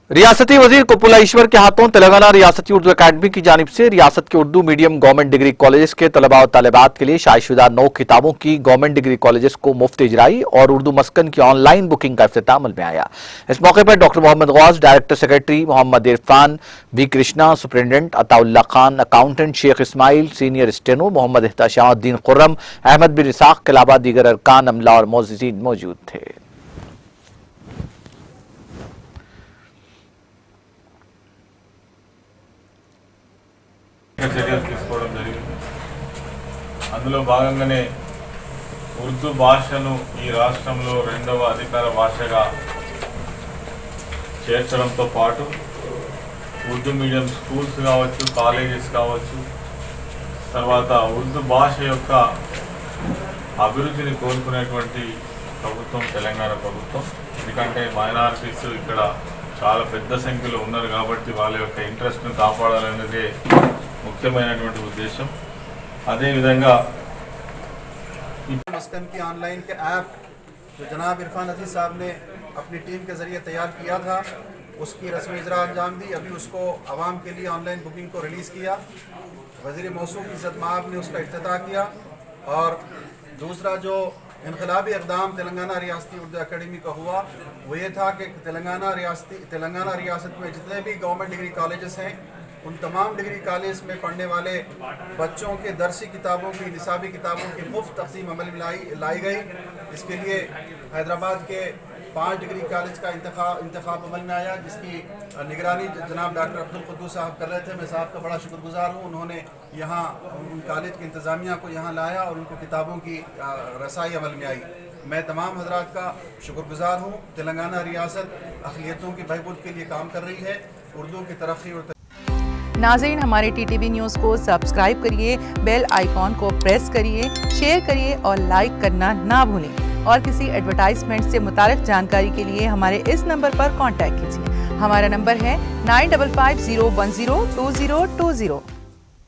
रियासती वजीर कुपुला ईश्वर के हाथों तेलंगाना रियासती उर्दू अकादमी की जानिब से रियासत के Urdu medium government degree colleges के तलबा और तालिबात के लिए शायदशुदा 9 किताबों की गवर्नमेंट डिग्री कॉलेजेस को मुफ्त इजराई और उर्दू मस्कन की ऑनलाइन बुकिंग का इफ्तिताह अमल में आया। इस मौके पर doctor Mohammad Ghaus, director secretary Mohammad Irfan, V Krishna, superintendent Ataullah Khan, accountant Sheikh Ismail, senior steno Mohammad Ikhtishamuddin Khurram, Ahmed बिन इसाक के अलावा दीगर अरकान, अमला और मोअज़्ज़िज़ीन मौजूद थे। చర్యలు తీసుకోవడం జరిగింది। అందులో భాగంగానే ఉర్దూ భాషను ఈ రాష్ట్రంలో రెండవ అధికార భాషగా చేర్చడంతో పాటు ఉర్దూ మీడియం స్కూల్స్ కావచ్చు, కాలేజెస్ కావచ్చు, తర్వాత ఉర్దూ భాష యొక్క అభివృద్ధిని కోరుకునేటువంటి ప్రభుత్వం తెలంగాణ ప్రభుత్వం। ఎందుకంటే మైనారిటీస్ ఇక్కడ చాలా పెద్ద సంఖ్యలో ఉన్నారు కాబట్టి వాళ్ళ యొక్క ఇంట్రెస్ట్ను కాపాడాలనేదే ముఖ్యమైనటువంటి ఉద్దేశం। అదేవిధంగా मस्कन की ऑनलाइन के ऐप जो जनाब इरफान अजीज़ साहब ने अपनी टीम के ज़रिए तैयार किया था, उसकी रस्मी इजरा अंजाम दी। अभी उसको आवाम के लिए ऑनलाइन बुकिंग को रिलीज़ किया। वज़ीर मौसूफ इज़्ज़त माब ने उसका इफ्तिताह किया। और दूसरा जो इनकलाबी इक़दाम तेलंगाना रियासती उर्दू अकेडमी का हुआ वो ये था कि तेलंगाना रियासत में जितने भी गवर्नमेंट डिग्री कॉलेजेस हैं उन तमाम डिग्री कॉलेज में पढ़ने वाले बच्चों के दरसी किताबों की, निसाबी किताबों की मुफ्त तक़सीम अमल में लाई गई। इसके लिए हैदराबाद के 5 डिग्री कॉलेज का इंतखाब अमल में आया, जिसकी निगरानी जनाब डॉक्टर अब्दुल कुद्दूस साहब कर रहे थे। मैं साहब का बड़ा शुक्रगुजार हूँ। उन्होंने यहाँ उन कॉलेज की इंतज़ामिया को यहाँ लाया और उनको किताबों की रसाई अमल में आई। मैं तमाम हजरात का शुक्रगुजार हूँ। तेलंगाना रियासत अक़लियतों की बहबूद के लिए काम कर रही है। उर्दू की तरक्की और नाज़रीन, हमारे TTV न्यूज़ को सब्सक्राइब करिए, बेल आइकॉन को प्रेस करिए, शेयर करिए और लाइक करना ना भूलें। और किसी एडवर्टाइजमेंट से मुताल्लिक़ जानकारी के लिए हमारे इस नंबर पर कांटेक्ट कीजिए। हमारा नंबर है 9550102020।